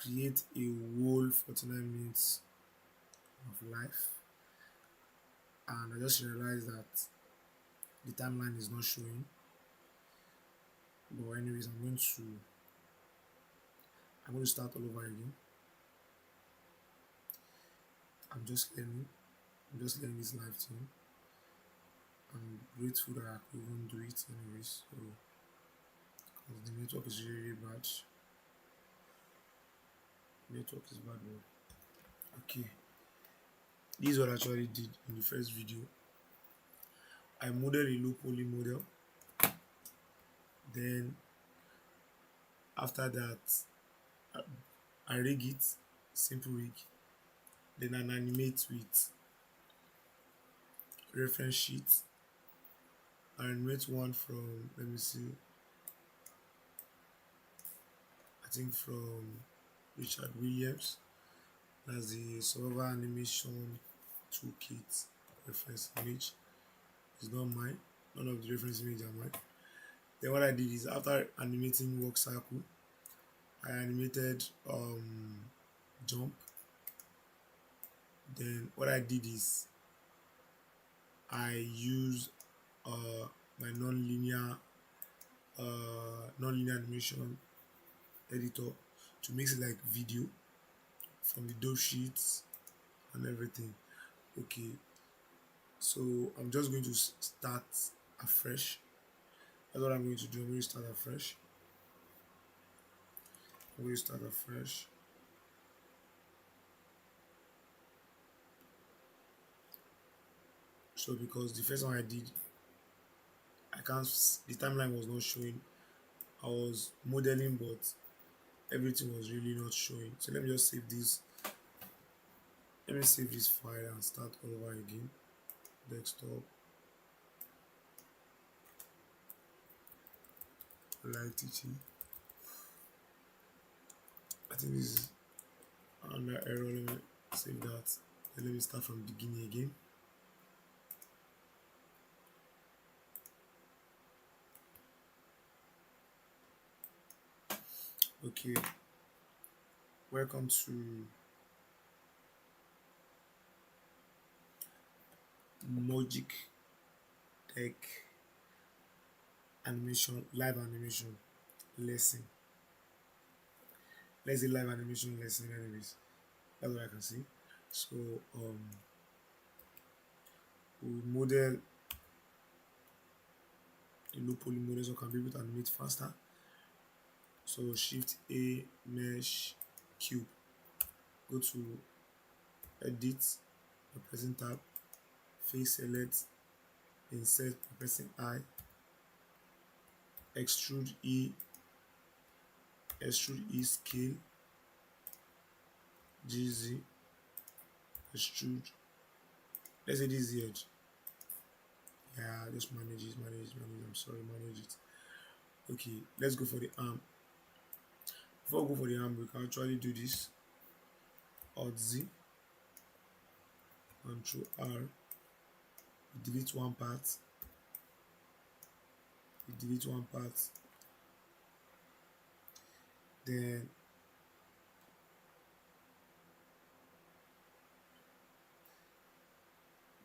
create a whole 49 minutes of life, and I just realized that the timeline is not showing. But anyways, I'm going to start all over again. I'm just learning. I'm just learning this life thing. I'm grateful that I could even do it anyways. So, because the network is really, really bad. Network is bad, bro. Okay, this is what I actually did in the first video. I modeled a low poly model. Then after that, I, I rig it, simple rig. Then I animate with reference sheet. I animate one from, let me see, I think from Richard Williams. That's the survival animation toolkit reference image. It's not mine. None of the reference image are mine. Then what I did is after animating work cycle, I animated jump. Then what I did is I use my non-linear animation editor to mix it like video from the dope sheets and everything. Okay, so I'm just going to start afresh. That's what I'm going to do. I'm going to start afresh. I'm going to start afresh. So because the first one I did, I can't. The timeline was not showing. I was modeling, but everything was really not showing. So let me just save this. Let me save this file and start all over again. Desktop, live teaching. I think this is another error. Let me save that. Then let me start from the beginning again. Okay, welcome to Mogic Tech animation, live animation lesson. Let's say live animation lesson anyways. That's what I can see. So we model the low poly model so can be able to animate faster. So shift A, mesh, cube. Go to edit by pressing tab, face select, insert by pressing I, extrude E, scale, GZ, extrude. Let's say this is the edge. Yeah, just manage it, manage it, manage it. I'm sorry, manage it. Okay, let's go for the arm. Before we go for the arm, we can actually do this. Alt Z, Control R. We delete one part. We delete one part. Then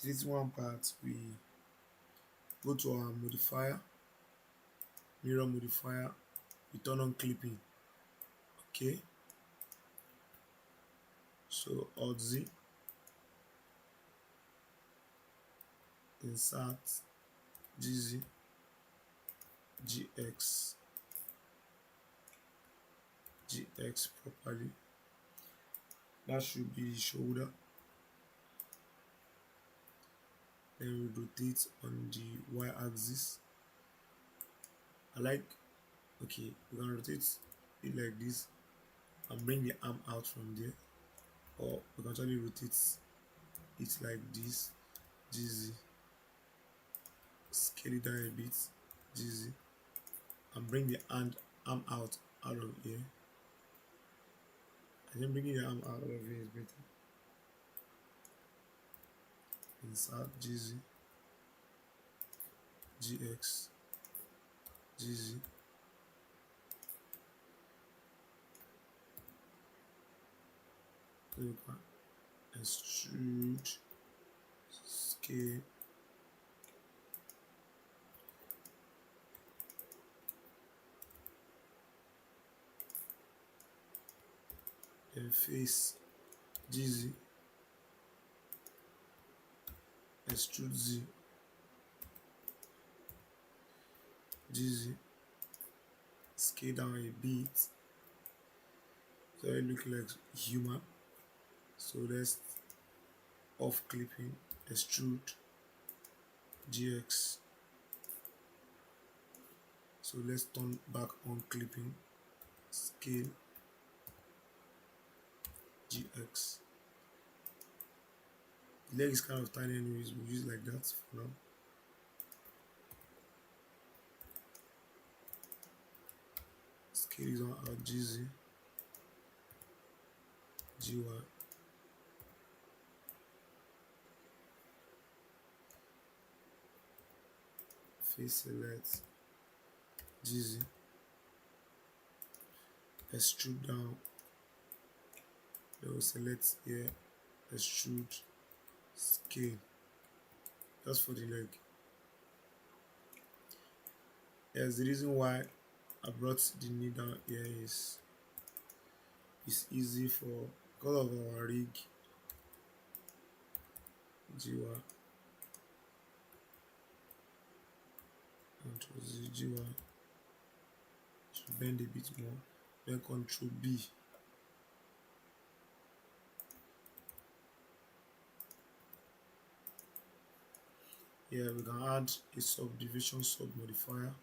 delete one part. We go to our modifier, mirror modifier. We turn on clipping. Okay. So Alt Z, insert GZ, GX, GX properly. That should be the shoulder. Then we rotate on the y-axis. Okay, we can rotate it like this and bring the arm out from there, or we can actually rotate it like this. GZ, scale it down a bit, GZ, and bring the arm out of here. I think bringing the arm out of here is better. Insert GZ, GX, GZ. So you can extrude, scale, then face GZ, extrude Z, GZ, scale down a bit so it look like human. So let's off clipping, extrude, GX. So let's turn back on clipping, scale, GX. The leg is kind of tiny anyways, we'll use it like that for now. Scale is on our GZ, GY, face select, GZ, extrude down, then we'll select here, extrude, scale, just for the leg. Yes, the reason why I brought the knee down here is it's easy for because of our rig GY Control Z GY should bend a bit more, then Control B. Here we can add a subdivision sub modifier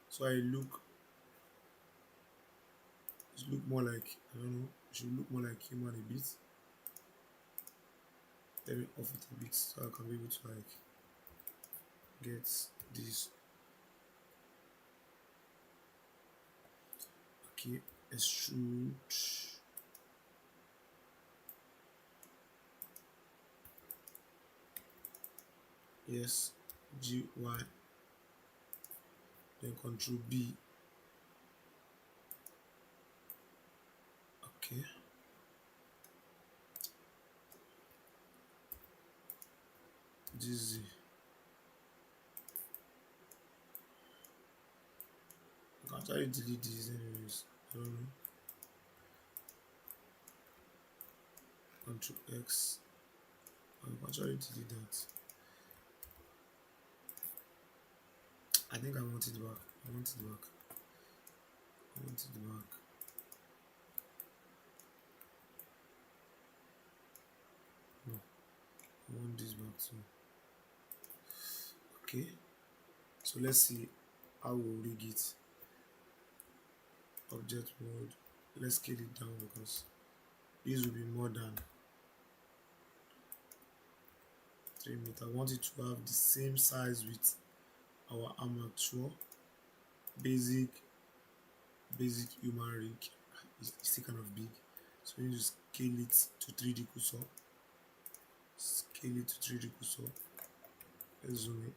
so it look more like, I don't know, it should look more like human a bit. Let me off it a bit so I can be able to like get this. Okay, extrude, yes, GY, then Control B. Okay, GZ. I can actually delete these anyways. I don't know. Control X. I can actually delete that. I think I want it back. I want it back. I want it back. No, I want this back too. Okay, so let's see how we'll rig it. Object mode. Let's scale it down because this will be more than 3 meters. I want it to have the same size with our armature. Basic human rig is still kind of big, so we need to scale it to 3D cursor. Scale it to 3D cursor. Let's zoom in.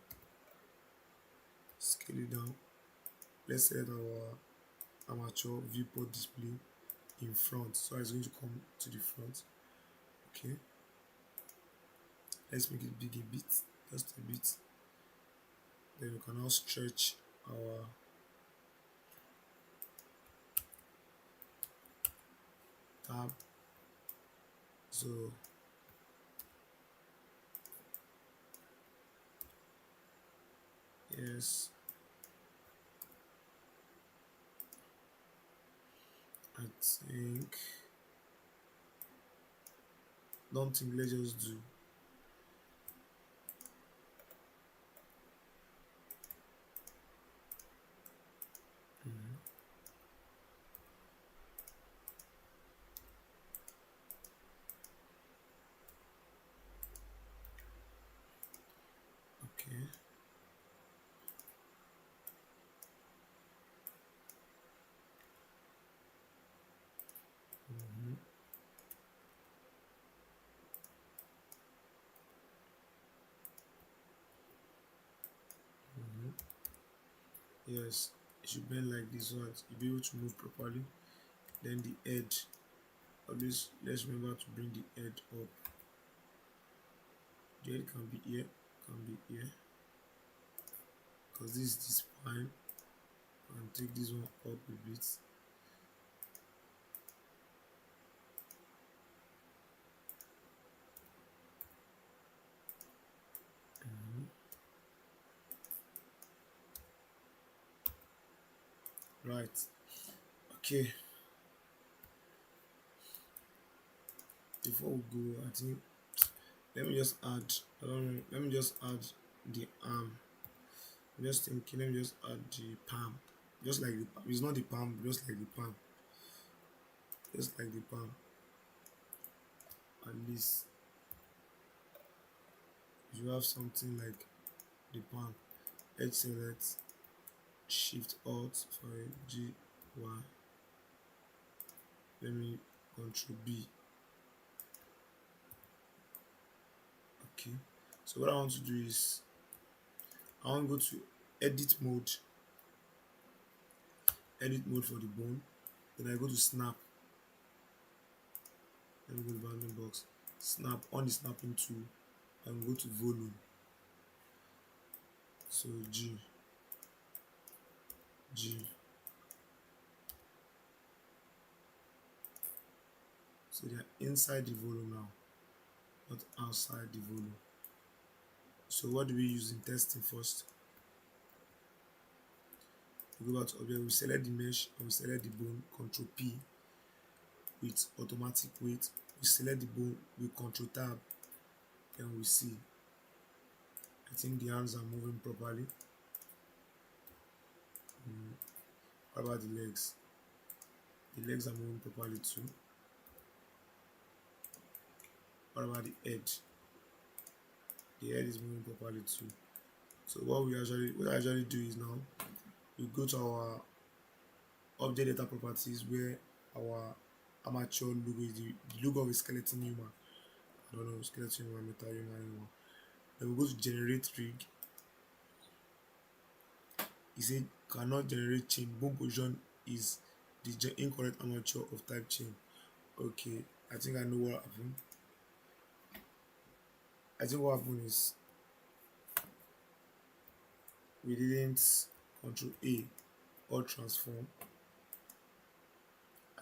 Scale it down. Let's set our armature viewport display in front, so it's going to come to the front. Okay, let's make it big a bit, just a bit. Then we can now stretch our tab. So yes, I think don't think, let's just do okay. Yes, it should bend like this so that you'll be able to move properly. Then the edge Always let's remember to bring the head up. The head can be here, can be here, because this is the spine. And take this one up a bit. Right. Okay. Before we go, I think let me just add. I don't know. Let me just add the arm. I'm just thinking. Let me just add the palm. Just like the palm. It's not the palm. Just like the palm. Just like the palm. At least you have something like the palm. Edge select. Shift Alt for a G Y. Let me Control B. Okay. So what I want to do is I want to go to edit mode. Edit mode for the bone. Then I go to snap. Let me go to bounding box. Snap on the snapping tool and go to volume. So G. So they are inside the volume now, not outside the volume. So what do we use in testing first? We go back to object, we select the mesh and we select the bone, Control P with automatic weight. We select the bone with Control Tab, and we see. I think the hands are moving properly. What about the legs? The legs are moving properly too. What about the head? The head is moving properly too. So what I usually do is now we go to our object data properties where our amateur logo is the logo of a skeleton human. I don't know, skeleton human, meta human, anyone. Then we go to generate rig. He said cannot generate chain. Bone position is the incorrect amateur of type chain. Okay, I think I know what happened. I think what happened is we didn't Control A or transform.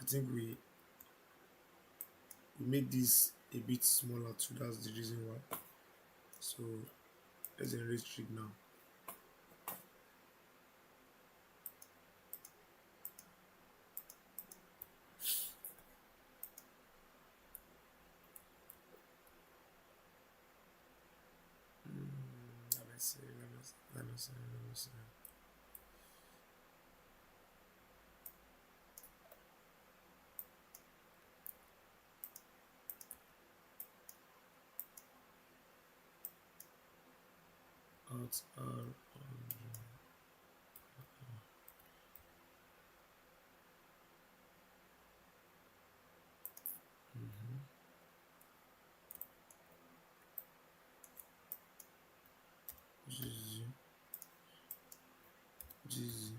I think we make this a bit smaller too. That's the reason why. So let's generate rig now. Let me see. Alt R. GZ. GZ.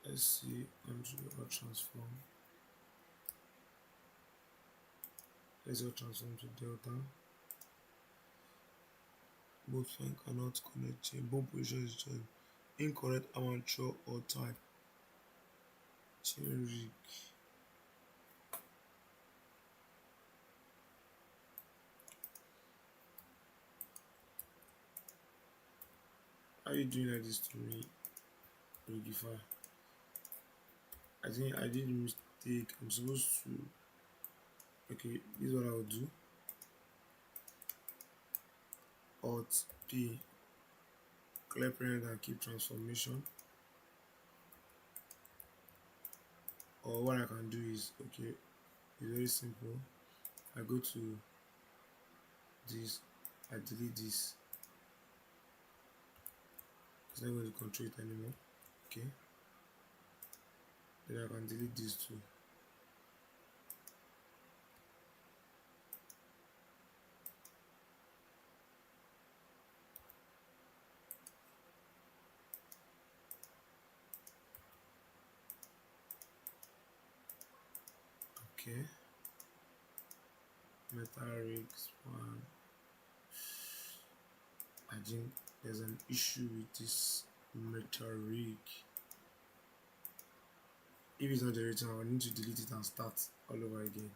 Let's see, Control or transform. Let's go transform to delta. Both fine cannot connect chain. Bone position is joined. Incorrect amateur or type. Chain rig. How are you doing like this to me, Rigify? I think I did a mistake. I'm supposed to. Okay, this is what I'll do. Alt P. Clear parent and keep transformation. Or what I can do is, okay, it's very simple. I go to this, I delete this. It's not going to control it anymore. Okay. Then I can delete this too. Okay, metal rigs one. I think there's an issue with this metal rig. If it's not generating, I will need to delete it and start all over again.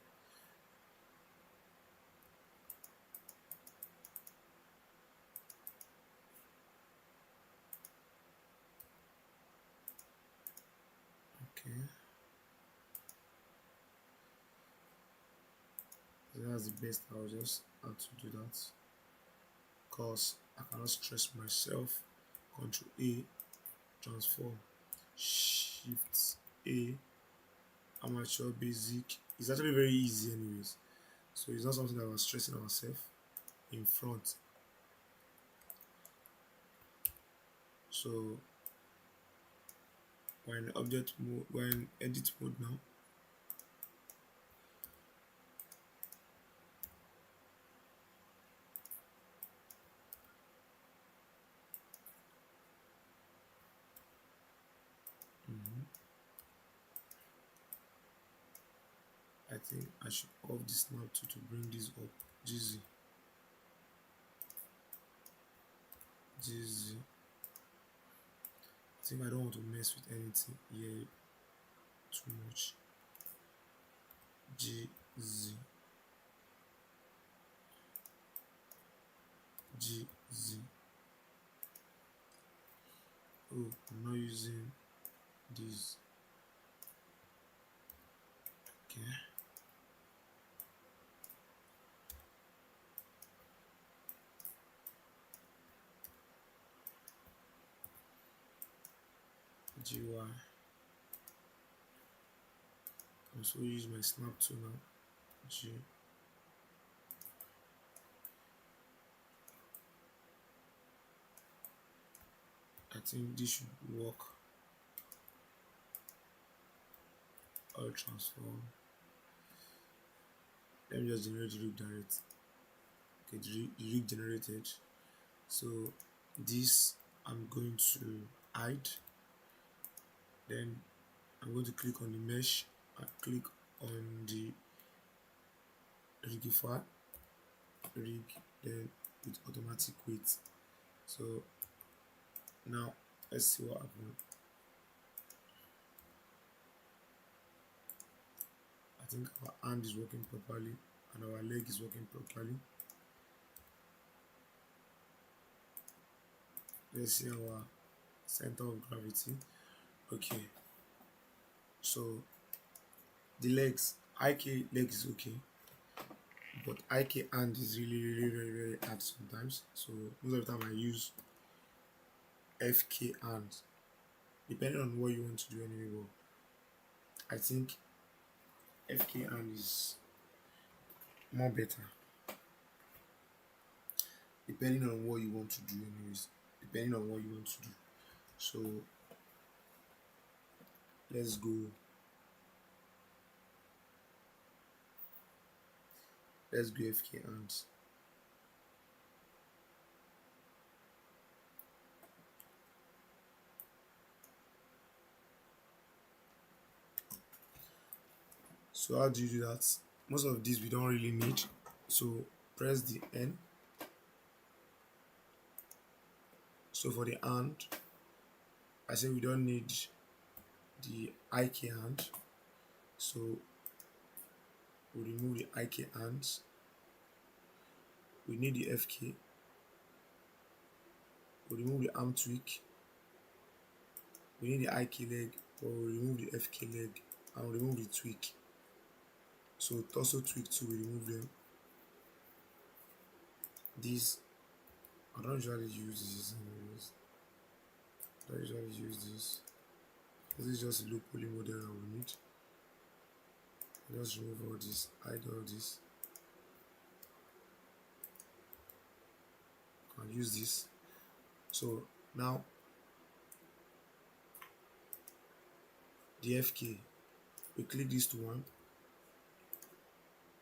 Okay, so that's the best. I'll just have to do that because I cannot stress myself. Control A, transform, Shift A, amateur basic. It's actually very easy, anyways. So it's not something that we're stressing ourselves in front. So we're in object mode, we're in edit mode now. Mhm. I think I should off the snap to bring this up. GZ, GZ. I think I don't want to mess with anything here too much. GZ, GZ. Oh, I'm not using this. Okay, GY. Also use my snap tool now. G. I think this should work. All transform. Let me just generate the rig direct. Okay, the rig generated. So this I'm going to hide. Then I'm going to click on the mesh and click on the rigify rig, then with automatic weight. So now let's see what happens. I think our hand is working properly and our leg is working properly. Let's see our center of gravity. Okay, so the legs, IK leg is okay, but IK hand is really very hard sometimes. So most of the time I use FK hand, depending on what you want to do anyway. But I think FK hand is more better, depending on what you want to do anyways. Depending on what you want to do. So let's go. Let's go FK hands. So how do you do that? Most of these we don't really need. So press the N. So for the hand, I say we don't need the IK hand. So we remove the IK hands. We need the FK. We remove the arm tweak. We need the IK leg, but we remove the FK leg and remove the tweak. So torso tweak too, we remove them. These I don't usually use this anyways. I don't usually use this. This is just a low poly model that we need. Just remove all this, hide all this. And use this. So now the FK, we click this to one,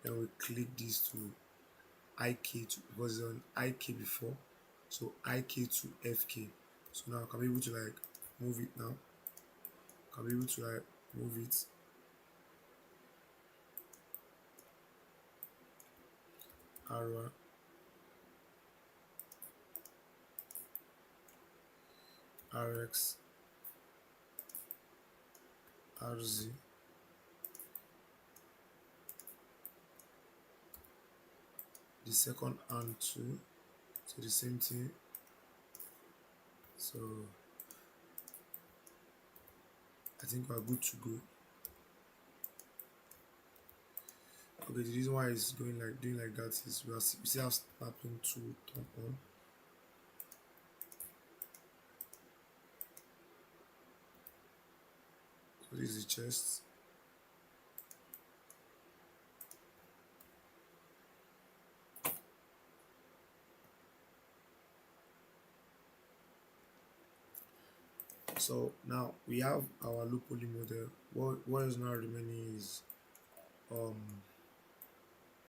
then we click this to IK to, because it's on IK before, so IK to FK. So now I can be able to like move it now. I can be able to like move it. R RX RZ. The second and two, so the same thing. So I think we're good to go. Okay, the reason why it's going like doing like that is we still have snapping to turn on. So this is the chest. So now we have our loop poly model. What is now remaining is um